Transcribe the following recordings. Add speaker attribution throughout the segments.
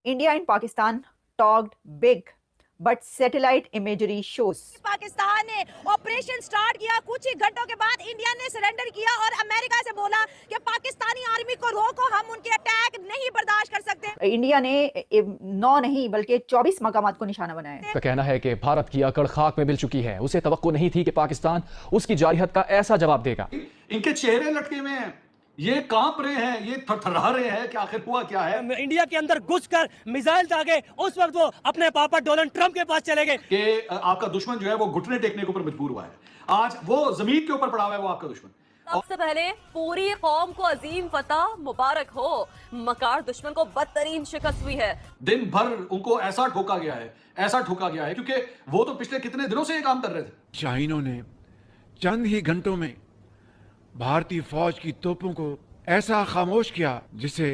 Speaker 1: India and Pakistan talked big, but satellite imagery shows.
Speaker 2: Pakistan ने operation start किया, कुछ ही घंटों के बाद इंडिया ने सरेंडर किया और अमेरिका से बोला कि पाकिस्तानी आर्मी को रोको, हम उनके अटैक नहीं बर्दाश्त कर सकते।
Speaker 1: इंडिया ने 9 नहीं बल्कि 24 मकामात को निशाना बनाया है।
Speaker 3: का कहना है कि भारत की अकड़ खाक में मिल चुकी है। उसे तवक्को नहीं थी कि पाकिस्तान उसकी जारहियत का ऐसा जवाब देगा।
Speaker 4: इनके चेहरे लटके हुए हैं, ये कांप रहे हैं, ये थरथरा रहे हैं कि आखिर हुआ क्या है।
Speaker 5: इंडिया के अंदर घुसकर मिसाइल दागे, उस वक्त वो अपने पापा डोनाल्ड ट्रंप के पास चले गए
Speaker 4: कि आपका दुश्मन जो है वो घुटने टेकने के ऊपर मजबूर हुआ है। आज वो जमीन के ऊपर पड़ा हुआ है, वो आपका दुश्मन।
Speaker 6: सबसे पहले पूरी कौम को अजीम फतह मुबारक हो। मकार दुश्मन को बदतरीन शिकस्त हुई है।
Speaker 4: दिन भर उनको ऐसा ठोका गया है, ऐसा ठोका गया है, क्योंकि वो तो पिछले कितने दिनों से ये काम कर रहे थे।
Speaker 7: शाहीनों ने चंद ही घंटों में भारतीय फौज की तोपों को ऐसा खामोश किया जिसे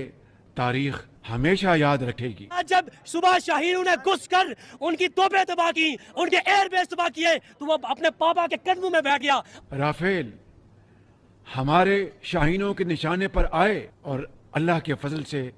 Speaker 7: तारीख हमेशा याद रखेगी।
Speaker 5: आज जब सुबह शाहीनों ने घुसकर उनकी तोपें तबाह की, उनके एयरबेस तबाह किए, तो वो अपने पापा के कदमों में बैठ गया।
Speaker 7: राफेल हमारे शाहीनों के निशाने पर आए और अल्लाह के फजल से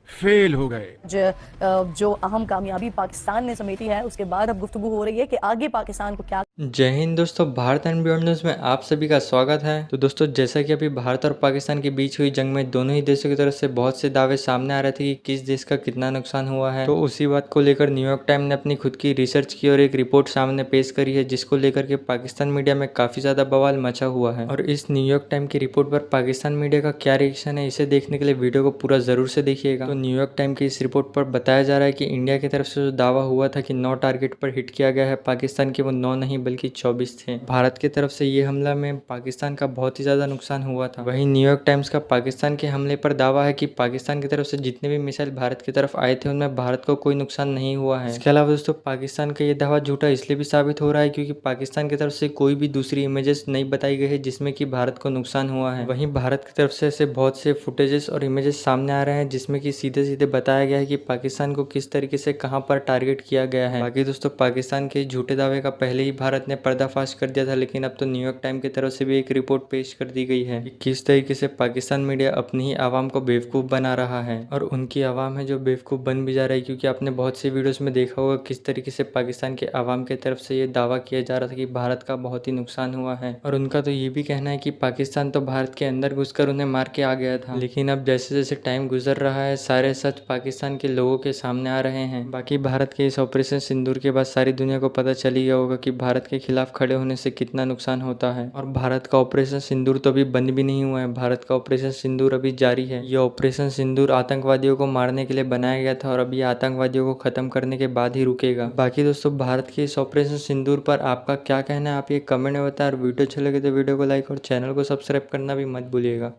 Speaker 7: फेल हो गए।
Speaker 8: जो अहम कामयाबी पाकिस्तान ने समेटी है, उसके बाद अब गुफ्तगू हो रही है कि आगे पाकिस्तान को क्या।
Speaker 9: जय हिंद दोस्तों, भारत एंड बियॉन्ड न्यूज़ में आप सभी का स्वागत है। तो दोस्तों, जैसा कि अभी भारत और पाकिस्तान के बीच हुई जंग में दोनों ही देशों की तरफ से बहुत से दावे सामने आ रहे थे कि किस देश का कितना नुकसान हुआ है। तो उसी बात को लेकर न्यूयॉर्क टाइम ने अपनी खुद की रिसर्च की और एक रिपोर्ट सामने पेश करी है, जिसको लेकर के पाकिस्तान मीडिया में काफी ज्यादा बवाल मचा हुआ है। और इस न्यूयॉर्क टाइम की रिपोर्ट पर पाकिस्तान मीडिया का क्या रिएक्शन है, इसे देखने के लिए वीडियो को पूरा जरूर से देखिएगा। तो न्यूयॉर्क टाइम की इस रिपोर्ट पर बताया जा रहा है कि इंडिया की तरफ से जो दावा हुआ था कि 9 टारगेट पर हिट किया गया है पाकिस्तान के, वो 9 नहीं बल्कि 24 थे। भारत की तरफ से ये हमला में पाकिस्तान का बहुत ही ज्यादा नुकसान हुआ था। वहीं न्यूयॉर्क टाइम्स का पाकिस्तान के हमले पर दावा है कि पाकिस्तान की तरफ से जितने भी मिसाइल भारत की तरफ आए थे उनमें भारत को कोई नुकसान नहीं हुआ है। इसके अलावा दोस्तों, पाकिस्तान का ये दावा झूठा इसलिए भी साबित हो रहा है क्योंकि पाकिस्तान की तरफ से कोई भी दूसरी इमेजेस नहीं बताई गई है जिसमें कि भारत को नुकसान हुआ है। वहीं भारत की तरफ से ऐसे बहुत से फुटेजेस और इमेजेस सामने आ रहे हैं जिसमें कि सीधे सीधे बताया गया है कि पाकिस्तान को किस तरीके से कहां पर टारगेट किया गया है। बाकी दोस्तों, पाकिस्तान के झूठे दावे का पहले ही भारत ने पर्दाफाश कर दिया था, लेकिन अब तो न्यूयॉर्क टाइम की तरफ से भी एक रिपोर्ट पेश कर दी गई है कि किस तरीके से पाकिस्तान मीडिया अपनी ही आवाम को बेवकूफ बना रहा है। और उनकी आवाम है जो बेवकूफ बन भी जा रही है, क्योंकि आपने बहुत सी वीडियोस में देखा होगा किस तरीके से पाकिस्तान के आवाम की तरफ से ये दावा किया जा रहा था कि भारत का बहुत ही नुकसान हुआ है। और उनका तो ये भी कहना है कि पाकिस्तान तो भारत के अंदर घुसकर उन्हें मार के आ गया था। लेकिन अब जैसे जैसे टाइम गुजर रहा है, सारे सच पाकिस्तान के लोगों के सामने आ रहे हैं। बाकी भारत के इस ऑपरेशन सिंदूर के बाद सारी दुनिया को पता चल ही गया होगा कि भारत के खिलाफ खड़े होने से कितना नुकसान होता है। और भारत का ऑपरेशन सिंदूर तो अभी बंद भी नहीं हुआ है, भारत का ऑपरेशन सिंदूर अभी जारी है। ये ऑपरेशन सिंदूर आतंकवादियों को मारने के लिए बनाया गया था और अभी आतंकवादियों को खत्म करने के बाद ही रुकेगा। बाकी दोस्तों, भारत के इस ऑपरेशन सिंदूर पर आपका क्या कहना है, आप ये कमेंट में बताएं। और वीडियो अच्छे लगे तो वीडियो को लाइक और चैनल को सब्सक्राइब करना भी मत भूलिएगा।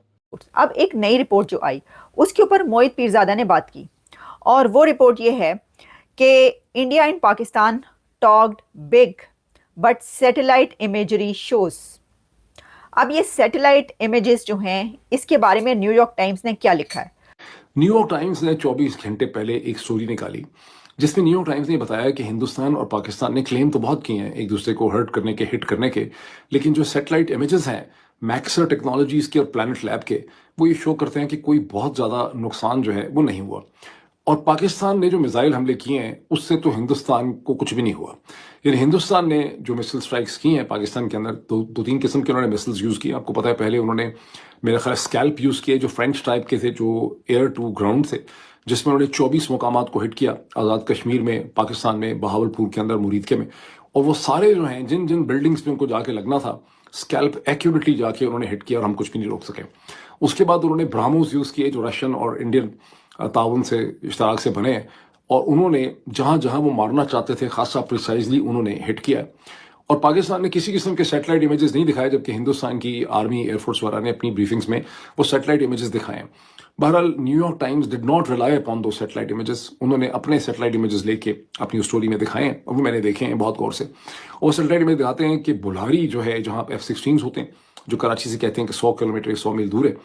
Speaker 1: अब एक नई रिपोर्ट जो आई उसके ऊपर मोहित पीरजादा ने बात की और वो रिपोर्ट ये है कि India and Pakistan talked big but satellite imagery shows. अब ये सैटेलाइट इमेजेस जो हैं, इसके बारे में न्यूयॉर्क टाइम्स ने क्या लिखा है।
Speaker 10: न्यूयॉर्क टाइम्स ने 24 घंटे पहले एक स्टोरी निकाली जिसमें न्यूयॉर्क टाइम्स ने बताया कि हिंदुस्तान और पाकिस्तान ने क्लेम तो बहुत किए हैं एक दूसरे को हर्ट करने के, हिट करने के, लेकिन जो सैटेलाइट इमेजेस हैं मैक्सर टेक्नोलॉजीज के और प्लैनेट लैब के, वो ये शो करते हैं कि कोई बहुत ज़्यादा नुकसान जो है वो नहीं हुआ। और पाकिस्तान ने जो मिसाइल हमले किए हैं उससे तो हिंदुस्तान को कुछ भी नहीं हुआ। यानी हिंदुस्तान ने जो मिसाइल स्ट्राइक्स की हैं पाकिस्तान के अंदर, दो तीन किस्म के उन्होंने मिसाइल्स यूज़ किए। आपको पता है पहले उन्होंने मेरा ख्याल स्कैल्प यूज़ किए जो फ्रेंच टाइप के थे, जो एयर टू ग्राउंड थे, जिसमें उन्होंने 24 मुकामात को हिट किया आज़ाद कश्मीर में, पाकिस्तान में, बहावलपुर के अंदर, मुरीदके में। और वो सारे जो हैं जिन जिन बिल्डिंग्स पे उनको जाके लगना था, स्कैल्प एक्यूरेटली जाके उन्होंने हिट किया और हम कुछ भी नहीं रोक सके। उसके बाद उन्होंने ब्राह्मोस यूज़ किए जो रशियन और इंडियन ताउन से इश्तराक से बने हैं, और उन्होंने जहाँ जहाँ वो मारना चाहते थे खासा प्रिसाइजली उन्होंने हिट किया। और पाकिस्तान ने किसी किस्म के सैटेलाइट इमेजेस नहीं दिखाए, जबकि हिंदुस्तान की आर्मी एयरफोर्स वाला ने अपनी ब्रीफिंग्स में वो सैटेलाइट इमेजेस दिखाए हैं। बहरहाल New York times did not rely upon दो सैटेलाइट इमेजेस। उन्होंने अपने सैटेलाइट इमेजेस लेके अपनी स्टोरी में दिखाए हैं और वो मैंने देखे हैं बहुत गौर से। और सैटेलाइट इमेज दिखाते हैं कि बुल्हारी जो है, जहाँ F-16 होते हैं, जो कराची से कहते हैं कि 100 किलोमीटर 100 मील दूर है,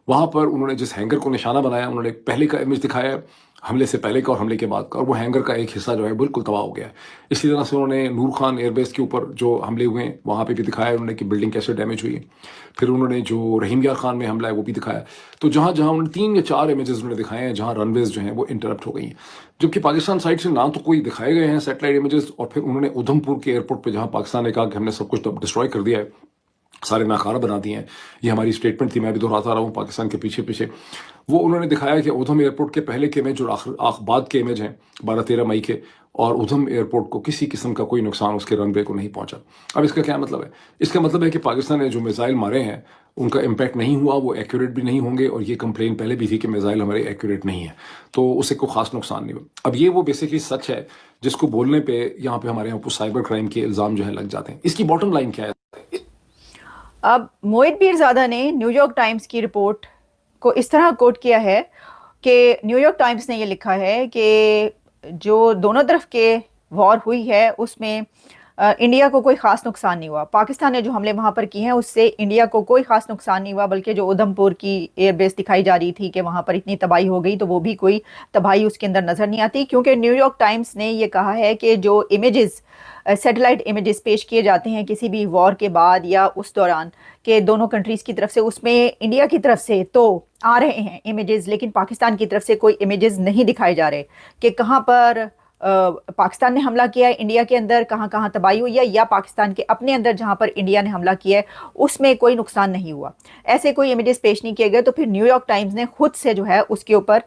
Speaker 10: وہاں پر انہوں نے جس ہینگر کو نشانہ بنایا، انہوں نے پہلے کا امیج دکھایا ہے، حملے سے پہلے کا اور حملے کے بعد کا، اور وہ ہینگر کا ایک حصہ جو ہے بالکل تباہ ہو گیا ہے۔ اسی طرح سے انہوں نے نور خان ایئر بیس کے اوپر جو حملے ہوئے ہیں وہاں پہ بھی دکھایا انہوں نے کہ بلڈنگ کیسے ڈیمیج ہوئی ہے۔ پھر انہوں نے جو رحیم یار خان میں حملہ ہے وہ بھی دکھایا۔ تو جہاں جہاں انہوں نے 3 یا 4 امیجز انہوں نے دکھائے ہیں جہاں رن ویز جو ہیں وہ انٹرپٹ ہو گئی ہیں، جبکہ پاکستان سائڈ سے نہ تو کوئی دکھائے گئے ہیں سیٹلائٹ امیجز، اور پھر انہوں نے ادھم پور کے ایئرپورٹ پہ جہاں پاکستان نے کہا کہ ہم نے سب کچھ ڈسٹروائے کر دیا ہے، سارے ناکارہ بنا دیے ہیں، یہ ہماری اسٹیٹمنٹ تھی، میں بھی دہراتا رہا ہوں پاکستان کے پیچھے پیچھے، وہ انہوں نے دکھایا کہ ادھم ایئرپورٹ کے پہلے کے امیج اور بعد کے امیج ہیں 12-13 مئی کے، اور ادھم ایئرپورٹ کو کسی قسم کا کوئی نقصان اس کے رن وے کو نہیں پہنچا۔ اب اس کا کیا مطلب ہے؟ اس کا مطلب ہے کہ پاکستان نے جو میزائل مارے ہیں ان کا امپیکٹ نہیں ہوا، وہ ایکوریٹ بھی نہیں ہوں گے، اور یہ کمپلین پہلے بھی تھی کہ میزائل ہمارے ایکوریٹ نہیں ہیں، تو اسے کوئی خاص نقصان نہیں ہوا۔ اب یہ وہ بیسیکلی سچ ہے جس کو بولنے پہ یہاں پہ ہمارے یہاں سائبر کرائم کے الزام جو ہے لگ جاتے ہیں۔ اس کی باٹم لائن کیا ہے؟
Speaker 1: اب موہت پیرزادہ نے نیو یارک ٹائمز کی رپورٹ کو اس طرح کوٹ کیا ہے کہ نیو یارک ٹائمز نے یہ لکھا ہے کہ جو دونوں طرف کے وار ہوئی ہے اس میں انڈیا کو کوئی خاص نقصان نہیں ہوا، پاکستان نے جو حملے وہاں پر کیے ہیں اس سے انڈیا کو کوئی خاص نقصان نہیں ہوا، بلکہ جو ادھم پور کی ایئر بیس دکھائی جا رہی تھی کہ وہاں پر اتنی تباہی ہو گئی تو وہ بھی کوئی تباہی اس کے اندر نظر نہیں آتی، کیونکہ نیو یارک ٹائمز نے یہ کہا ہے کہ جو امیجز سیٹلائٹ امیجز پیش کیے جاتے ہیں کسی بھی وار کے بعد یا اس دوران کہ دونوں کنٹریز کی طرف سے، اس میں انڈیا کی طرف سے تو آ رہے ہیں امیجز، لیکن پاکستان کی طرف سے کوئی امیجز نہیں دکھائے جا رہے کہ کہاں پر پاکستان نے حملہ کیا ہے انڈیا کے اندر، کہاں کہاں تباہی ہوئی ہے، یا پاکستان کے اپنے اندر جہاں پر انڈیا نے حملہ کیا ہے اس میں کوئی نقصان نہیں ہوا، ایسے کوئی امیجز پیش نہیں کیے گئے۔ تو پھر نیو یارک ٹائمز نے خود سے جو ہے اس کے اوپر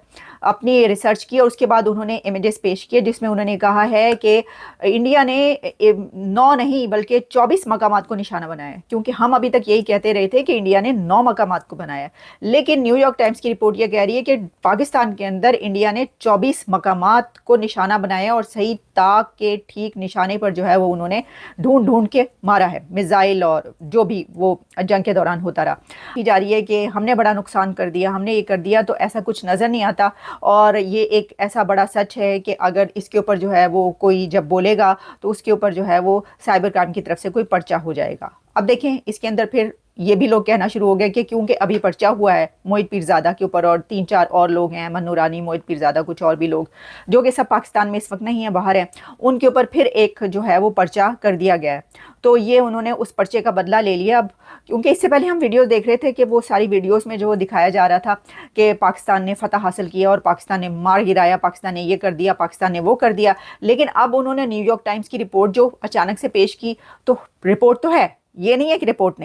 Speaker 1: اپنی ریسرچ کی اور اس کے بعد انہوں نے امیجز پیش کیے جس میں انہوں نے کہا ہے کہ انڈیا نے 9 نہیں بلکہ 24 مقامات کو نشانہ بنایا ہے، کیونکہ ہم ابھی تک یہی کہتے رہے تھے کہ انڈیا نے 9 مقامات کو بنایا ہے، لیکن نیو یارک ٹائمز کی رپورٹ یہ کہہ رہی ہے کہ پاکستان کے اندر انڈیا نے 24 مقامات کو نشانہ بنایا، اور صحیح تاک کے ٹھیک نشانے پر جو ہے وہ انہوں نے ڈھونڈ کے مارا ہے میزائل اور جو بھی وہ جنگ کے دوران ہوتا رہا۔ کی جا رہی ہے کہ ہم نے بڑا نقصان کر دیا، ہم نے یہ کر دیا، تو ایسا کچھ نظر نہیں آتا، اور یہ ایک ایسا بڑا سچ ہے کہ اگر اس کے اوپر جو ہے وہ کوئی جب بولے گا تو اس کے اوپر جو ہے وہ سائبر کرائم کی طرف سے کوئی پرچہ ہو جائے گا۔ اب دیکھیں اس کے اندر پھر یہ بھی لوگ کہنا شروع ہو گئے کہ کیونکہ ابھی پرچہ ہوا ہے موہت پیرزادہ کے اوپر اور 3-4 اور لوگ ہیں، احمد نورانی، موہت پیرزادہ، کچھ اور بھی لوگ جو کہ سب پاکستان میں اس وقت نہیں ہیں، باہر ہیں، ان کے اوپر پھر ایک جو ہے وہ پرچہ کر دیا گیا ہے، تو یہ انہوں نے اس پرچے کا بدلہ لے لیا۔ اب کیونکہ اس سے پہلے ہم ویڈیوز دیکھ رہے تھے کہ وہ ساری ویڈیوز میں جو دکھایا جا رہا تھا کہ پاکستان نے فتح حاصل کیا اور پاکستان نے مار گرایا، پاکستان نے یہ کر دیا، پاکستان نے وہ کر دیا، لیکن اب انہوں نے نیو یارک ٹائمز کی رپورٹ جو اچانک سے پیش کی، تو رپورٹ تو ہے، یہ نہیں ہے کہ رپورٹ نہیں